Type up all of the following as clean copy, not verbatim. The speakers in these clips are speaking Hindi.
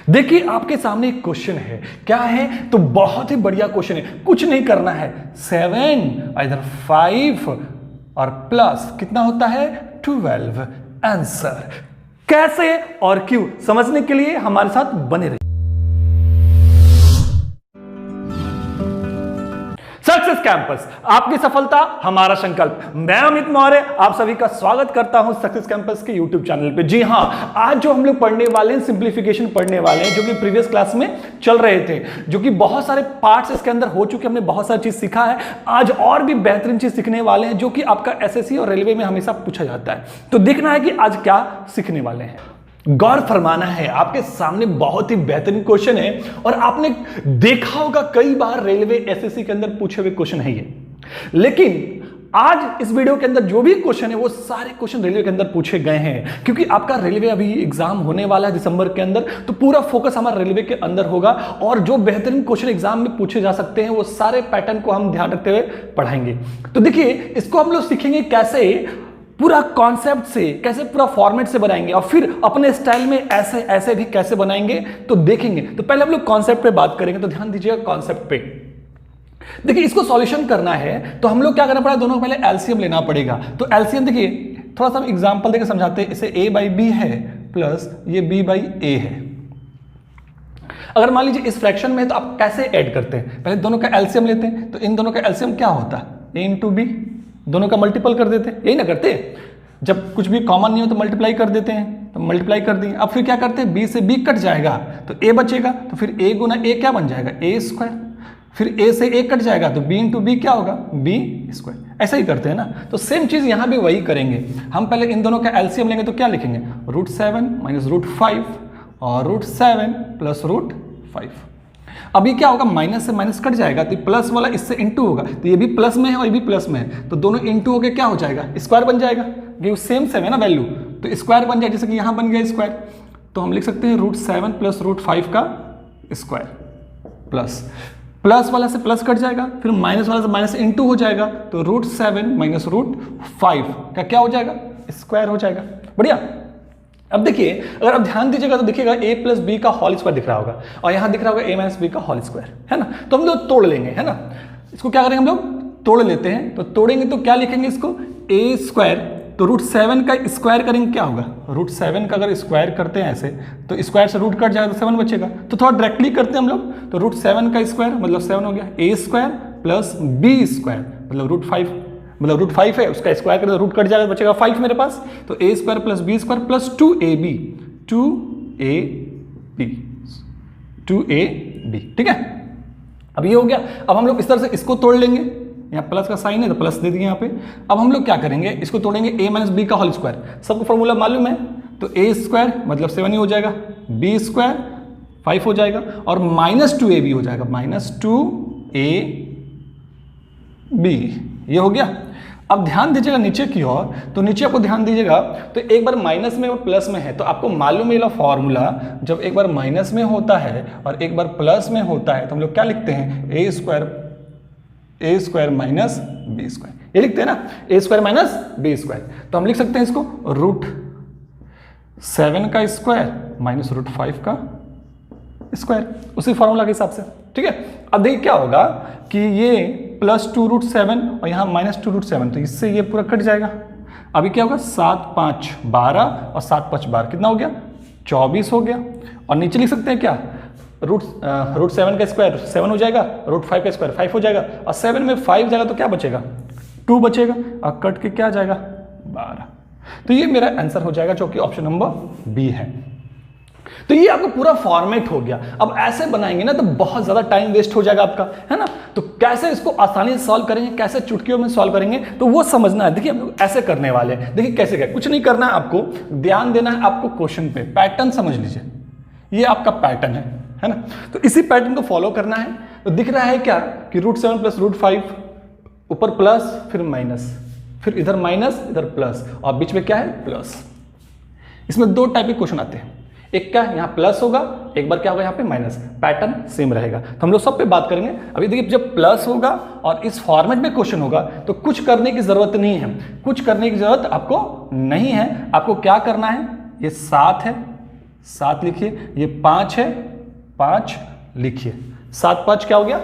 देखिए आपके सामने एक क्वेश्चन है, क्या है तो बहुत ही बढ़िया क्वेश्चन है। कुछ नहीं करना है, 7 इधर 5 और प्लस कितना होता है 12। आंसर कैसे और क्यों समझने के लिए हमारे साथ बने रहिए। सक्सेस कैंपस, आपकी सफलता हमारा संकल्प। मैं अमित मौर्य आप सभी का स्वागत करता हूं सक्सेस कैंपस के यूट्यूब चैनल पे। जी हां, आज जो हम लोग पढ़ने वाले हैं सिंप्लीफिकेशन पढ़ने वाले हैं, जो कि प्रीवियस क्लास में चल रहे थे, जो कि बहुत सारे पार्ट्स इसके अंदर हो चुके, हमने बहुत सारी चीज सीखा है। आज और भी बेहतरीन चीज सीखने वाले हैं, जो कि आपका एसएससी और रेलवे में हमेशा पूछा जाता है। तो देखना है कि आज क्या सीखने वाले हैं। गौर फरमाना है, आपके सामने बहुत ही बेहतरीन क्वेश्चन है और आपने देखा होगा कई बार रेलवे एसएससी के अंदर पूछे हुए क्वेश्चन है ये। लेकिन आज इस वीडियो के अंदर जो भी क्वेश्चन है वो सारे क्वेश्चन रेलवे के अंदर पूछे गए हैं, क्योंकि आपका रेलवे अभी एग्जाम होने वाला है दिसंबर के अंदर। तो पूरा फोकस हमारा रेलवे के अंदर होगा और जो बेहतरीन क्वेश्चन एग्जाम में पूछे जा सकते हैं वो सारे पैटर्न को हम ध्यान रखते हुए पढ़ाएंगे। तो देखिए, इसको हम लोग सीखेंगे कैसे पूरा कॉन्सेप्ट से, कैसे पूरा फॉर्मेट से बनाएंगे और फिर अपने स्टाइल में ऐसे ऐसे भी कैसे बनाएंगे तो देखेंगे। तो पहले हम लोग कॉन्सेप्ट पे बात करेंगे, तो ध्यान दीजिएगा कॉन्सेप्ट पे। देखिए, इसको सॉल्यूशन करना है तो हम लोग क्या करना पड़ेगा, दोनों को पहले एलसीएम लेना पड़ेगा। तो एलसीएम देखिए थोड़ा सा एग्जांपल देकर समझाते हैं। इसे a बाई बी है प्लस ये b बाई ए है। अगर मान लीजिए इस फ्रैक्शन में है तो आप कैसे ऐड करते हैं, पहले दोनों का एलसीएम लेते हैं। तो इन दोनों का एलसीएम क्या होता है, a इंटू बी, दोनों का मल्टीपल कर देते हैं, यही ना करते। जब कुछ भी कॉमन नहीं हो तो मल्टीप्लाई कर देते हैं, तो मल्टीप्लाई कर दिए। अब फिर क्या करते हैं, b से b कट जाएगा तो a बचेगा, तो फिर a गुना a क्या बन जाएगा, a स्क्वायर। फिर a से a कट जाएगा तो b इंटू बी क्या होगा, b स्क्वायर। ऐसा ही करते हैं ना। तो सेम चीज यहां भी वही करेंगे। हम पहले इन दोनों का एलसीएम लेंगे तो क्या लिखेंगे, √7 माइनस √5 और √7 प्लस √5। अभी क्या होगा, माइनस से माइनस कट जाएगा तो प्लस वाला इससे इंटू होगा, तो ये भी प्लस में है और ये भी प्लस में है, तो दोनों इंटू होके क्या हो जाएगा, स्क्वायर बन जाएगा। ये सेम सेम है ना वैल्यू, तो स्क्वायर बन जाएगा। जैसे कि यहाँ बन गया स्क्वायर, तो हम लिख सकते हैं √7 प्लस √5 का स्क्वायर प्लस वाला से प्लस कट जाएगा, फिर माइनस वाला से माइनस इंटू हो जाएगा, तो √7 माइनस √5 का क्या हो जाएगा, स्क्वायर हो जाएगा। बढ़िया। अब देखिए, अगर आप ध्यान दीजिएगा तो देखिएगा a प्लस बी का होल स्क्वायर दिख रहा होगा और यहाँ दिख रहा होगा a माइनस बी का होल स्क्वायर, है ना। तो हम लोग तोड़ लेंगे, है ना। इसको क्या करेंगे, हम लोग तोड़ लेते हैं। तो तोड़ेंगे तो क्या लिखेंगे इसको, a स्क्वायर, तो √7 का स्क्वायर करेंगे क्या होगा, √7 का अगर स्क्वायर करते हैं ऐसे तो स्क्वायर से रूट कट जाएगा तो 7 बचेगा। तो थोड़ा डायरेक्टली करते हैं हम लोग, तो √7 का स्क्वायर मतलब 7 हो गया, a square plus b square मतलब √5, मतलब √5 है, उसका स्क्वायर करें तो रूट कट जाएगा, बचेगा 5 मेरे पास। तो a square plus b square plus 2ab, ठीक है। अब ये हो गया। अब हम लोग इस तरह से इसको तोड़ लेंगे, यहाँ प्लस का साइन है तो प्लस दे दिए यहाँ पे। अब हम लोग क्या करेंगे, इसको तोड़ेंगे a माइनस बी का होल स्क्वायर। सबको फॉर्मूला मालूम है, तो a स्क्वायर मतलब 7 ही हो जाएगा, b स्क्वायर 5 हो जाएगा और माइनस 2ab हो जाएगा, माइनस 2ab। ये हो गया। अब ध्यान दीजिएगा नीचे की ओर, तो नीचे आपको ध्यान दीजिएगा तो एक बार माइनस में और प्लस में है, तो आपको मालूम है फॉर्मूला, जब एक बार माइनस में होता है और एक बार प्लस में होता है तो हम लोग क्या लिखते हैं, a square minus b square, ये लिखते हैं ना, a square minus b square. तो हम लिख सकते हैं इसको √7 का स्क्वायर माइनस √5 का स्क्वायर, उसी फॉर्मूला के हिसाब से, ठीक है। अब देखिए क्या होगा कि ये प्लस 2√7 और यहाँ माइनस 2√7, तो इससे ये पूरा कट जाएगा। अभी क्या होगा, 7 5 12 और 7 5 12 कितना हो गया, 24 हो गया। और नीचे लिख सकते हैं क्या, √7 का स्क्वायर 7 हो जाएगा, √5 का स्क्वायर 5 हो जाएगा और 7 में 5 जाएगा तो क्या बचेगा, 2 बचेगा और कट के क्या जाएगा 12। तो ये मेरा आंसर हो जाएगा, जो कि ऑप्शन नंबर बी है। तो ये आपका पूरा फॉर्मेट हो गया। अब ऐसे बनाएंगे ना तो बहुत ज्यादा टाइम वेस्ट हो जाएगा आपका, है ना। तो कैसे इसको आसानी से सॉल्व करेंगे, कैसे चुटकियों में सॉल्व करेंगे, तो वो समझना है। देखिए हम लोग ऐसे करने वाले हैं। देखिए कैसे क्या, कुछ नहीं करना है आपको, ध्यान देना है आपको क्वेश्चन पे। पैटर्न समझ लीजिए, ये आपका पैटर्न है ना। तो इसी पैटर्न को फॉलो करना है। तो दिख रहा है क्या कि √7 प्लस √5, ऊपर प्लस फिर माइनस, फिर इधर माइनस इधर प्लस और बीच में क्या है प्लस। इसमें दो टाइप के क्वेश्चन आते हैं, एक क्या यहाँ प्लस होगा, एक बार क्या होगा यहाँ पे माइनस। पैटर्न सेम रहेगा। तो हम लोग सब पे बात करेंगे। अभी देखिए जब प्लस होगा और इस फॉर्मेट में क्वेश्चन होगा तो कुछ करने की जरूरत नहीं है, कुछ करने की जरूरत आपको नहीं है। आपको क्या करना है, ये 7 है, 7 लिखिए, ये 5 है, 5 लिखिए, 7 5 क्या हो गया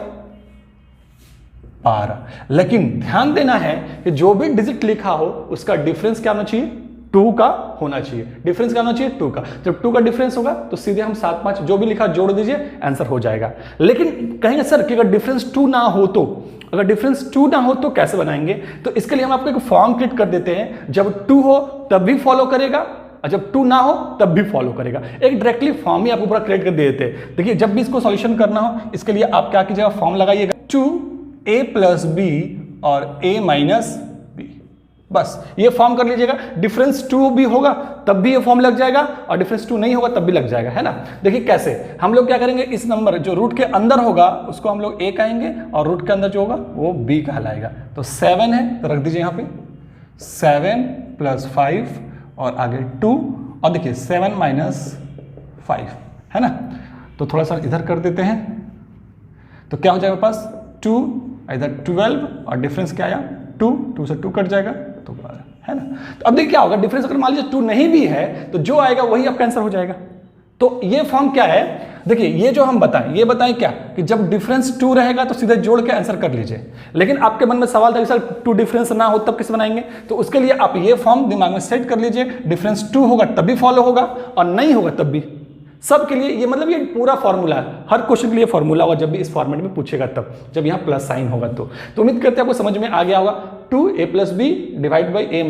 12। लेकिन ध्यान देना है कि जो भी डिजिट लिखा हो उसका डिफरेंस क्या होना चाहिए 2 का होना चाहिए। डिफरेंस क्या होना चाहिए 2 का। जब 2 का डिफरेंस होगा तो सीधे हम 7 5 जो भी लिखा जोड़ दीजिए, आंसर हो जाएगा। लेकिन कहेंगे सर कि अगर डिफरेंस 2 ना हो तो, अगर डिफरेंस 2 ना हो तो कैसे बनाएंगे? तो इसके लिए हम आपको एक फॉर्म क्रिएट कर देते हैं, जब 2 हो तब भी फॉलो करेगा और जब 2 ना हो तब भी फॉलो करेगा। एक डायरेक्टली फॉर्म ही आपको पूरा क्रिएट कर देते हैं। देखिए जब भी इसको सॉल्यूशन करना हो इसके लिए आप क्या कीजिएगा, फॉर्म लगाइएगा 2a + b और a - b, बस ये फॉर्म कर लीजिएगा। डिफरेंस 2 भी होगा तब भी ये फॉर्म लग जाएगा और डिफरेंस 2 नहीं होगा तब भी लग जाएगा, है ना। देखिए कैसे हम लोग क्या करेंगे, इस नंबर जो रूट के अंदर होगा उसको हम लोग a कहेंगे और रूट के अंदर जो होगा वो b कहलाएगा। तो 7 है तो रख दीजिए यहाँ पे 7 + 5 और आगे 2 और देखिए 7 - 5, है ना। तो थोड़ा सा इधर कर देते हैं तो क्या हो जाएगा पास 2 इधर 12 और डिफरेंस क्या आया 2 से 2 कट जाएगा तो 12, है ना। तो अब देखिए क्या होगा, डिफरेंस अगर मान लीजिए 2 नहीं भी है तो जो आएगा वही आपका आंसर हो जाएगा। तो ये फॉर्म क्या है, देखिए ये जो हम बताएं, ये बताएं क्या कि जब डिफरेंस 2 रहेगा तो सीधे जोड़ के आंसर कर लीजिए। लेकिन आपके मन में सवाल था कि सर 2 डिफरेंस ना हो तब कैसे बनाएंगे, तो उसके लिए आप ये फॉर्म दिमाग में सेट कर लीजिए। डिफरेंस 2 होगा तब भी फॉलो होगा और नहीं होगा तब भी, सबके लिए ये मतलब ये पूरा फॉर्मूला है, हर क्वेश्चन के लिए फॉर्मूला होगा जब भी इस फॉर्मेट में पूछेगा तब, जब यहाँ प्लस साइन होगा तो उम्मीद करते हैं आपको समझ में आ गया होगा। 2a + b / a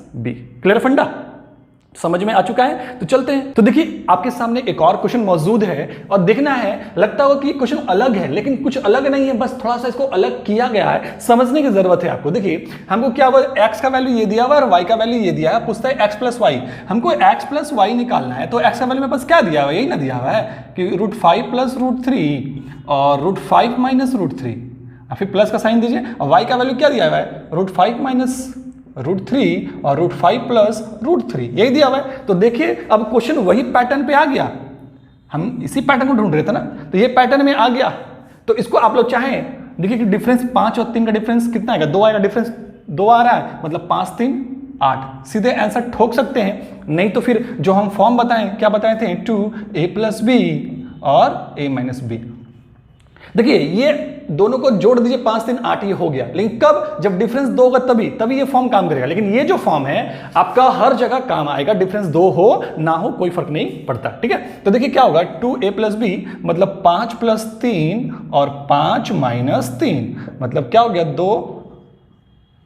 - b, clear फंडा समझ में आ चुका है। तो चलते हैं। तो देखिए आपके सामने एक और क्वेश्चन मौजूद है और देखना है, लगता होगा कि क्वेश्चन अलग है लेकिन कुछ अलग नहीं है, बस थोड़ा सा इसको अलग किया गया है, समझने की जरूरत है आपको। देखिए हमको क्या हुआ, x का वैल्यू ये दिया हुआ और y का वैल्यू ये दिया है, पूछता है x + y, हमको x + y निकालना है। तो x का वैल्यू मेरे पास क्या दिया हुआ है, यही ना दिया हुआ है कि √5 + √3 और √5 - √3, फिर प्लस का साइन दीजिए और y का वैल्यू क्या दिया हुआ है √5 - √3 और √5 + √3, यही दिया हुआ है। तो देखिए अब क्वेश्चन वही पैटर्न पे आ गया, हम इसी पैटर्न को ढूंढ रहे थे ना, तो ये पैटर्न में आ गया। तो इसको आप लोग चाहें, देखिए कि डिफरेंस 5 और 3 का डिफरेंस कितना आएगा, 2 आएगा, डिफरेंस 2 आ रहा है मतलब 5 3 8, सीधे आंसर ठोक सकते हैं। नहीं तो फिर जो हम फॉर्म बताएं, क्या बताए थे 2a + b और a - b। देखिए ये दोनों को जोड़ दीजिए 5 3 8, ये हो गया। लेकिन कब, जब डिफरेंस 2 होगा तभी ये फॉर्म काम करेगा। लेकिन ये जो फॉर्म है आपका हर जगह काम आएगा, डिफरेंस 2 हो ना हो कोई फर्क नहीं पड़ता, ठीक है। तो देखिए क्या होगा 2a + b मतलब 5 + 3 और 5 - 3 मतलब क्या हो गया 2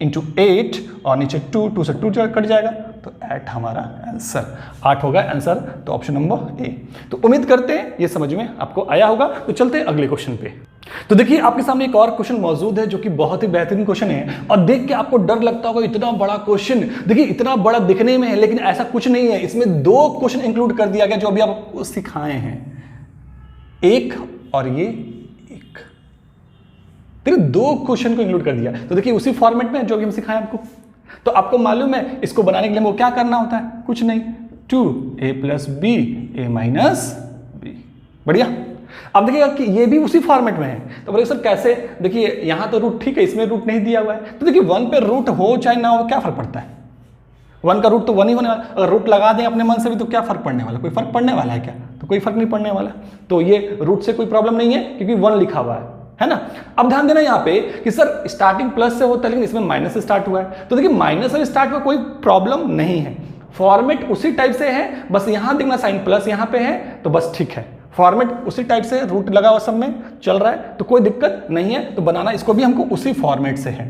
× 8 और नीचे 2 से 2 कट जाएगा तो 8 हमारा आंसर, 8 होगा आंसर। तो ऑप्शन नंबर ए। तो उम्मीद करते हैं ये समझ में आपको आया होगा। तो चलते हैं अगले क्वेश्चन पे। तो देखिए आपके सामने एक और क्वेश्चन मौजूद है जो कि बहुत ही बेहतरीन क्वेश्चन है और देख के आपको डर लगता होगा इतना बड़ा क्वेश्चन, देखिए इतना बड़ा दिखने में है लेकिन ऐसा कुछ नहीं है। इसमें 2 क्वेश्चन इंक्लूड कर दिया गया जो अभी आपको सिखाए हैं, एक और ये एक, देखिए 2 क्वेश्चन को इंक्लूड कर दिया। तो देखिए उसी फॉर्मेट में जो भी हम सिखाएं आपको। तो आपको मालूम है इसको बनाने के लिए हमको क्या करना होता है, कुछ नहीं, 2a + b a - b, बढ़िया। अब देखिएगा कि ये भी उसी फॉर्मेट में है। तो बोले सर कैसे, देखिए यहाँ तो रूट ठीक है, इसमें रूट नहीं दिया हुआ है। तो देखिए 1 पे रूट हो चाहे ना हो क्या फर्क पड़ता है, 1 का रूट तो 1 ही होने वाला। अगर रूट लगा दें अपने मन से भी तो क्या फर्क पड़ने वाला, कोई फर्क पड़ने वाला है क्या, तो कोई फर्क नहीं पड़ने वाला। तो ये रूट से कोई प्रॉब्लम नहीं है क्योंकि 1 लिखा हुआ है ना। अब ध्यान देना यहाँ पे कि सर स्टार्टिंग प्लस से होता है लेकिन इसमें माइनस से स्टार्ट हुआ है। तो देखिए माइनस से स्टार्ट हुआ कोई प्रॉब्लम नहीं है, फॉर्मेट उसी टाइप से है, बस यहां देखना साइन प्लस यहां पे है तो बस ठीक है, फॉर्मेट उसी टाइप से, रूट लगा हुआ सब में चल रहा है तो कोई दिक्कत नहीं है। तो बनाना इसको भी हमको उसी फॉर्मेट से है।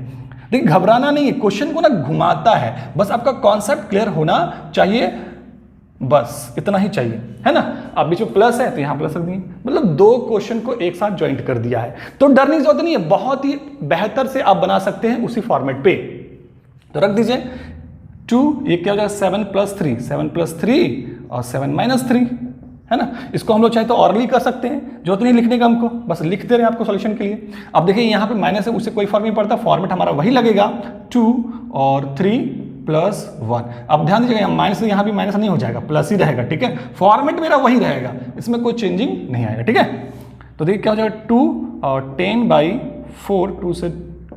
देखिए घबराना नहीं है, क्वेश्चन को ना घुमाता है, बस आपका कॉन्सेप्ट क्लियर होना चाहिए, बस इतना ही चाहिए, है ना। अब बीच में प्लस है तो यहां प्लस रख दिए, मतलब 2 क्वेश्चन को एक साथ ज्वाइंट कर दिया है। तो डरने की जरूरत नहीं है, बहुत ही बेहतर से आप बना सकते हैं उसी फॉर्मेट पे। तो रख दीजिए 2, ये क्या हो जाएगा 7 + 3, 7 + 3 और 7 - 3, है ना। इसको हम लोग चाहे तो ऑरली कर सकते हैं, जरूरत नहीं लिखने का हमको, बस लिख दे रहे हैं आपको सॉल्यूशन के लिए। अब देखिए यहाँ पे माइनस है, उससे कोई फर्क नहीं पड़ता, फॉर्मेट हमारा वही लगेगा 2 और 3 + 1। अब ध्यान दीजिएगा यहाँ माइनस से यहाँ भी माइनस नहीं हो जाएगा, प्लस ही रहेगा, ठीक है। फॉर्मेट मेरा वही रहेगा, इसमें कोई चेंजिंग नहीं आएगा, ठीक है। तो देखिए क्या हो जाएगा 2 और 10/4, 2 से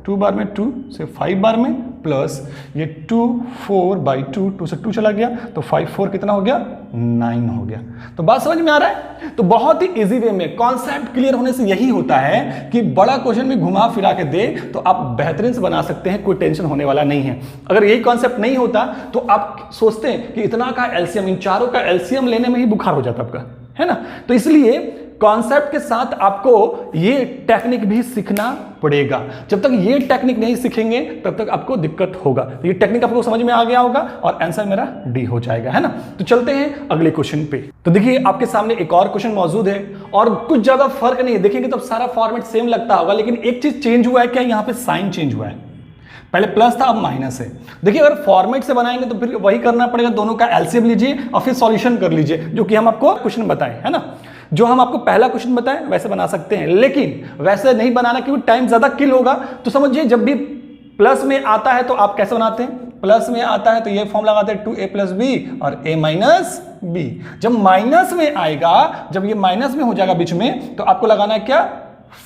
2 बार में 2 से 5 बार में प्लस ये 2 4/2, 2 से 2 चला गया तो 5 4 कितना हो गया 9 हो गया। तो बात समझ में आ रहा है। तो बहुत ही इजी वे में कॉन्सेप्ट क्लियर होने से यही होता है कि बड़ा क्वेश्चन में घुमा फिरा के दे तो आप बेहतरीन से बना सकते हैं, कोई टेंशन होने वाला नहीं है। अगर यही कॉन्सेप्ट नहीं होता तो आप सोचते हैं कि इतना का एलसीएम, इन चारों का एलसीएम लेने में ही बुखार हो जाता आपका, है ना। तो इसलिए कॉन्सेप्ट के साथ आपको ये टेक्निक भी सीखना पड़ेगा। जब तक ये टेक्निक नहीं सीखेंगे तब तक आपको दिक्कत होगा। तो ये टेक्निक आपको समझ में आ गया होगा और आंसर मेरा डी हो जाएगा, है ना। तो चलते हैं अगले क्वेश्चन पे। तो देखिए आपके सामने एक और क्वेश्चन मौजूद है और कुछ ज्यादा फर्क नहीं है, देखेंगे तो सारा फॉर्मेट सेम लगता होगा, लेकिन एक चीज चेंज हुआ है। क्या? यहाँ पे साइन चेंज हुआ है। पहले प्लस था, अब माइनस है। देखिए अगर फॉर्मेट से बनाएंगे तो फिर वही करना पड़ेगा, दोनों का एलसीएम लीजिए और फिर सॉल्यूशन कर लीजिए, जो कि हम आपको क्वेश्चन बताएं, है ना। जो हम आपको पहला क्वेश्चन बताएं वैसे बना सकते हैं, लेकिन वैसे नहीं बनाना क्योंकि टाइम ज्यादा किल होगा। तो समझिए जब भी प्लस में आता है तो आप कैसे बनाते हैं? प्लस में आता है तो ये फॉर्म लगाते हैं 2a + b और a - b। जब माइनस में आएगा, जब ये माइनस में हो जाएगा बीच में, तो आपको लगाना है क्या?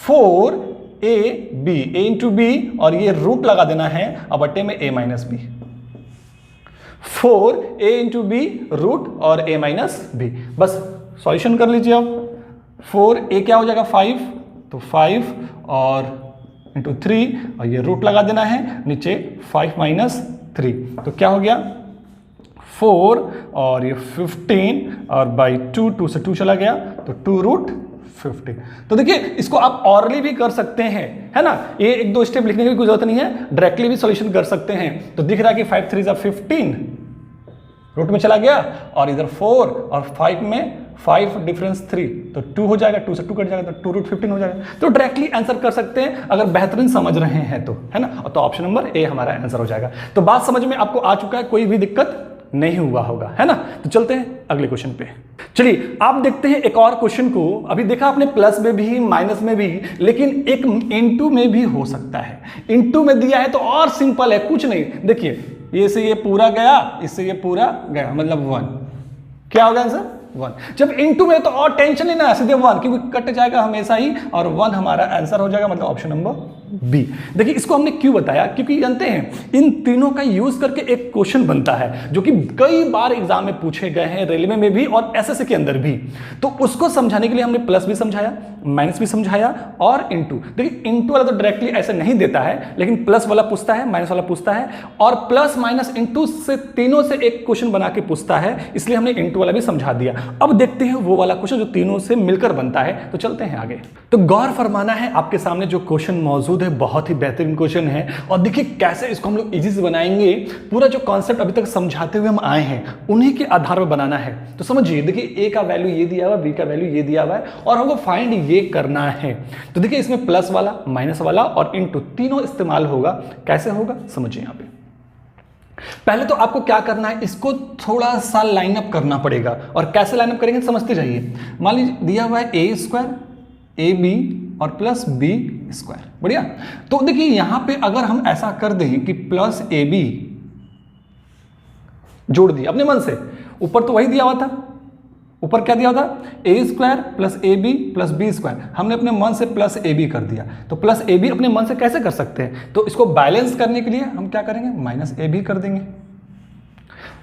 4ab, a × b और ये रूट लगा देना है और बट्टे में a - b। 4a × b root और a - b। बस सॉल्यूशन कर लीजिए अब। 4a क्या हो जाएगा 5, तो 5 और × 3 और ये रूट लगा देना है नीचे 5 - 3, तो क्या हो गया 4 और ये 15 और बाई 2 से 2 चला गया तो 2√15। तो देखिए इसको आप ऑरली भी कर सकते हैं, है ना। ये 1-2 स्टेप लिखने की कोई जरूरत नहीं है, डायरेक्टली भी सॉल्यूशन कर सकते हैं। तो दिख रहा है कि 5 3 = 15 रूट में चला गया और इधर 4 और 5 में 5 डिफरेंस 3 तो 2 हो जाएगा, 2 से 2 कट जाएगा तो 2√15 हो जाएगा। तो डायरेक्टली आंसर कर सकते हैं अगर बेहतरीन समझ रहे हैं तो, है ना। तो ऑप्शन नंबर ए हमारा आंसर हो जाएगा। तो बात समझ में आपको आ चुका है, कोई भी दिक्कत नहीं हुआ होगा, है ना। तो चलते हैं अगले क्वेश्चन पे। चलिए आप देखते हैं एक और क्वेश्चन को। अभी देखा आपने प्लस में भी माइनस में भी, लेकिन एक इनटू में भी हो सकता है। इनटू में दिया है तो और सिंपल है, कुछ नहीं। देखिए ये से ये पूरा गया, इससे ये पूरा गया, मतलब 1। क्या होगा आंसर? 1। जब इनटू में तो और टेंशन नहीं ना, सीधे 1 क्योंकि कट जाएगा हमेशा ही और 1 हमारा आंसर हो जाएगा, मतलब ऑप्शन नंबर बी। देखिए इसको हमने क्यों बताया, क्योंकि जानते हैं इन तीनों का यूज करके एक क्वेश्चन बनता है जो कि कई बार एग्जाम में पूछे गए हैं, रेलवे में भी और एसएससी के अंदर भी। तो उसको समझाने के लिए हमने प्लस भी समझाया, माइनस भी समझाया और इनटू। देखिए इनटू वाला तो डायरेक्टली ऐसे नहीं देता है, लेकिन प्लस वाला पूछता है, माइनस वाला पूछता है और प्लस माइनस इनटू से तीनों से एक क्वेश्चन बना के पूछता है, इसलिए हमने इनटू वाला भी समझा दिया। अब देखते हैं वो वाला क्वेश्चन जो तीनों से मिलकर बनता है। तो चलते हैं आगे। तो गौर फरमाना है, आपके सामने जो क्वेश्चन मौजूद है बहुत ही बेहतरीन क्वेश्चन है और देखिए कैसे इसको हम लोग इजी से बनाएंगे। पूरा जो कॉन्सेप्ट अभी तक समझाते हुए हम आए हैं उन्हीं के आधार पर बनाना है। तो समझिए, देखिए ए का वैल्यू ये दिया हुआ है, बी का वैल्यू ये दिया हुआ है और हमको फाइंड ये करना है। तो देखिए इसमें प्लस वाला, माइनस वाला और इनटू तीनों इस्तेमाल होगा। कैसे होगा समझिए। यहाँ पे पहले तो आपको क्या करना है, इसको थोड़ा सा लाइन अप करना पड़ेगा। और कैसे लाइन अप करेंगे समझते जाइए। मान लीजिए दिया हुआ है a² ab और प्लस b², बढ़िया। तो देखिए यहां पे अगर हम ऐसा कर दें कि प्लस ab जोड़ दिया अपने मन से, ऊपर तो वही दिया हुआ था, ऊपर क्या दिया हुआ था a² + ab + b², हमने अपने मन से प्लस ab कर दिया। तो प्लस ab अपने मन से कैसे कर सकते हैं, तो इसको बैलेंस करने के लिए हम क्या करेंगे, माइनस ab कर देंगे।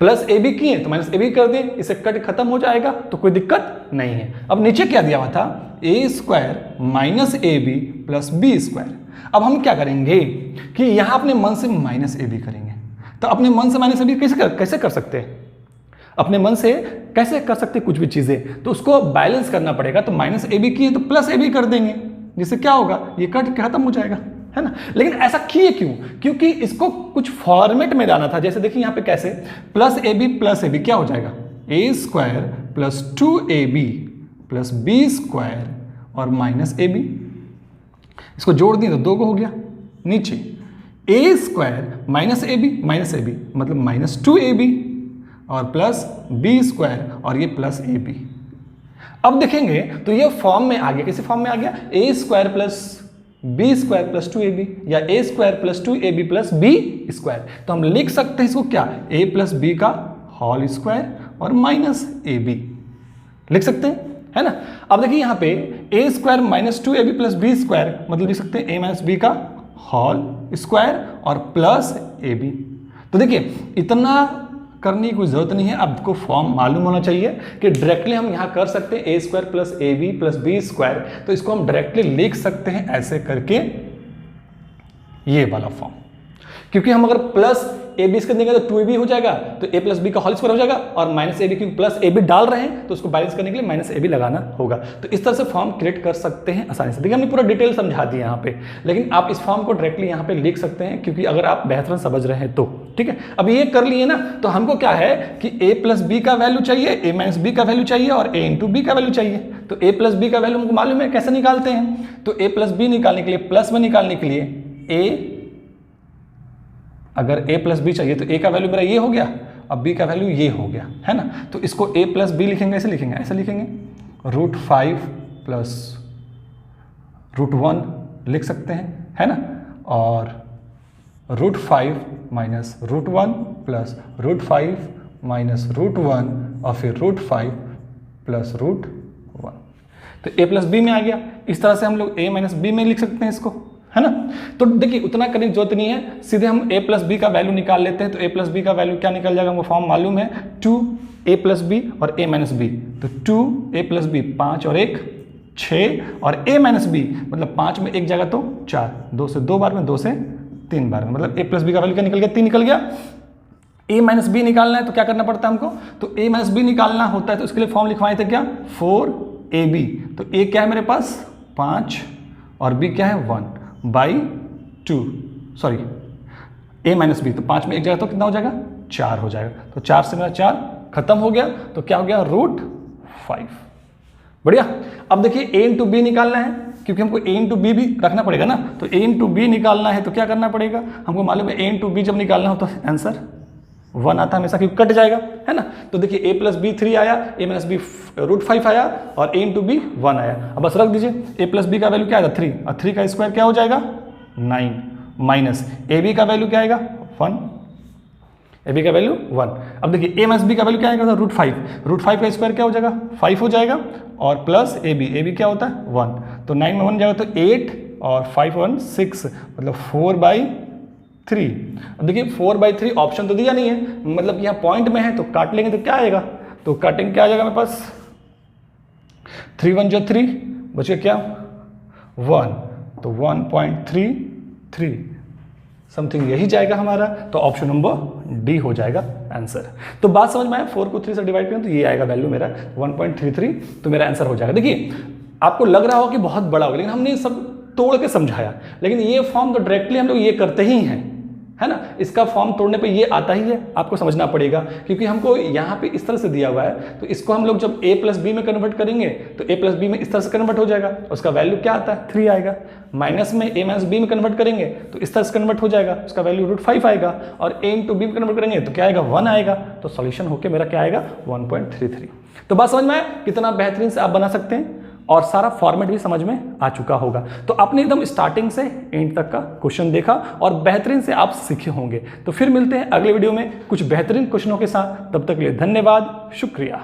प्लस ab किए तो माइनस ab कर दें, इसे कट खत्म हो जाएगा तो कोई दिक्कत नहीं है। अब नीचे क्या दिया हुआ था, a² - ab + b²। अब हम क्या करेंगे कि यहां अपने मन से माइनस ab करेंगे। तो अपने मन से माइनस ab कैसे कर सकते हैं, अपने मन से कैसे कर सकते कुछ भी चीजें, तो उसको बैलेंस करना पड़ेगा। तो माइनस ab किए तो प्लस ab कर देंगे, जिससे क्या होगा ये कट खत्म हो जाएगा, है ना। लेकिन ऐसा किए क्यों, क्योंकि इसको कुछ फॉर्मेट में लाना था। जैसे देखिए यहाँ पे कैसे, प्लस ab क्या हो जाएगा, a² + 2ab + b² और माइनस ab। इसको जोड़ दिए तो 2 हो गया। नीचे a² - ab मतलब -2ab और प्लस b² और ये प्लस ab। अब देखेंगे तो ये फॉर्म में आ गया, किसी फॉर्म में आ गया, a² + b² + 2ab या a² + 2ab + b²। तो हम लिख सकते हैं इसको क्या, a + b का होल स्क्वायर और माइनस ab लिख सकते हैं, है ना। अब देखिए यहाँ पे a² - 2ab + b² मतलब लिख सकते हैं a - b का होल स्क्वायर और प्लस ए बी। तो देखिए इतना करने की कोई ज़रूरत नहीं है, आपको फॉर्म मालूम होना चाहिए कि डायरेक्टली हम यहाँ कर सकते हैं A square plus A B plus B square, तो इसको हम डायरेक्टली लिख सकते हैं ऐसे करके, ये वाला फॉर्म। क्योंकि हम अगर प्लस ए बी इसका देंगे तो 2ab हो जाएगा, तो a प्लस बी का होल स्क्वायर हो जाएगा, और माइनस ए बी क्योंकि प्लस ए बी डाल रहे हैं तो उसको बैलेंस करने के लिए माइनस ए बी लगाना होगा। तो इस तरह से फॉर्म क्रिएट कर सकते हैं आसानी से। देखिए हमने पूरा डिटेल समझा दिया यहाँ पे, लेकिन आप इस फॉर्म को डायरेक्टली यहाँ पे लिख सकते हैं, क्योंकि अगर आप बेहतरीन समझ रहे हैं तो ठीक है। अब ये कर लिए ना, तो हमको क्या है कि a प्लस बी का वैल्यू चाहिए, a माइनस बी का वैल्यू चाहिए और a इंटू बी का वैल्यू चाहिए। तो a प्लस बी का वैल्यू हमको मालूम है कैसे निकालते हैं। तो a प्लस बी निकालने के लिए, प्लस में निकालने के लिए a, अगर a प्लस बी चाहिए तो a का वैल्यू मेरा ये हो गया, अब b का वैल्यू ये हो गया, है ना। तो इसको a प्लस बी लिखेंगे, ऐसे लिखेंगे, ऐसे लिखेंगे, √5 प्लस √1 लिख सकते हैं, है ना, और √5 माइनस √1 प्लस √5 माइनस √1 और फिर √5 प्लस √1। तो a प्लस बी में आ गया। इस तरह से हम लोग a माइनस बी में लिख सकते हैं इसको, है ना। तो देखिए उतना करने की जरूरत नहीं है, सीधे हम a प्लस बी का वैल्यू निकाल लेते हैं। तो a प्लस बी का वैल्यू क्या निकल जाएगा, हमको फॉर्म मालूम है, 2a प्लस बी और a माइनस बी। तो 2a प्लस बी 5 और 1 6, और a माइनस बी मतलब 5 में 1 जगह तो 4, 2 से 2 बार में, 2 से 3 बार में, मतलब a प्लस बी का वैल्यू क्या निकल गया, 3 निकल गया। a माइनस बी निकालना है तो क्या करना पड़ता है हमको, तो a माइनस बी निकालना होता है तो उसके लिए फॉर्म लिखवाए थे क्या, 4ab। तो a क्या है मेरे पास 5 और b क्या है 1 by 2, sorry a minus b, तो 5 में 1 जगह तो कितना हो जाएगा 4 हो जाएगा। तो 4 से मेरा 4 खत्म हो गया, तो क्या हो गया √5। बढ़िया। अब देखिए a इंटू बी निकालना है, क्योंकि हमको a इंटू बी भी रखना पड़ेगा ना। तो a इंटू बी निकालना है तो क्या करना पड़ेगा, हमको मालूम है a इंटू बी जब निकालना हो तो आंसर 1 आता है हमेशा, क्योंकि कट जाएगा, है ना। तो देखिए a प्लस बी 3 आया, a माइनस बी √5 आया और a इंटू बी 1 आया। अब बस रख दीजिए, a प्लस बी का वैल्यू क्या आएगा 3, और 3 का स्क्वायर क्या हो जाएगा 9, माइनस ए बी का वैल्यू क्या आएगा 1, ए बी का वैल्यू 1। अब देखिए a माइनस बी का वैल्यू क्या आएगा √5 का स्क्वायर क्या हो जाएगा 5 हो जाएगा, और प्लस ए बी क्या होता है 1। तो 9 में 1 जाएगा तो 8 और 5 1 6, मतलब 4/3। अब देखिए 4/3 ऑप्शन तो दिया नहीं है, मतलब यहाँ पॉइंट में है, तो काट लेंगे तो क्या आएगा, तो काटेंगे क्या आ जाएगा मेरे पास 3 1 जो 3 बच गया क्या 1, तो 1.33 समथिंग यही जाएगा हमारा। तो ऑप्शन नंबर डी हो जाएगा आंसर। तो बात समझ में आया, 4 को 3 से डिवाइड करें तो ये आएगा वैल्यू मेरा 1.33, तो मेरा आंसर हो जाएगा। देखिए आपको लग रहा हो कि बहुत बड़ा हो, लेकिन हमने सब तोड़ के समझाया, लेकिन ये फॉर्म तो डायरेक्टली हम लोग ये करते ही हैं, है ना। इसका फॉर्म तोड़ने पे ये आता ही है, आपको समझना पड़ेगा, क्योंकि हमको यहाँ पे इस तरह से दिया हुआ है। तो इसको हम लोग जब a प्लस बी में कन्वर्ट करेंगे तो a प्लस बी में इस तरह से कन्वर्ट हो जाएगा, उसका वैल्यू क्या आता है 3 आएगा। माइनस में a माइनस बी में कन्वर्ट करेंगे तो इस तरह से कन्वर्ट हो जाएगा, उसका वैल्यू √5 आएगा, और a इंटू बी में कन्वर्ट करेंगे तो क्या आएगा 1 आएगा। तो सॉल्यूशन होकर मेरा क्या आएगा 1.33। तो बात समझ में आया कितना बेहतरीन से आप बना सकते हैं, और सारा फॉर्मेट भी समझ में आ चुका होगा। तो आपने एकदम स्टार्टिंग से एंड तक का क्वेश्चन देखा और बेहतरीन से आप सीखे होंगे। तो फिर मिलते हैं अगले वीडियो में कुछ बेहतरीन क्वेश्चनों के साथ, तब तक के लिए धन्यवाद, शुक्रिया।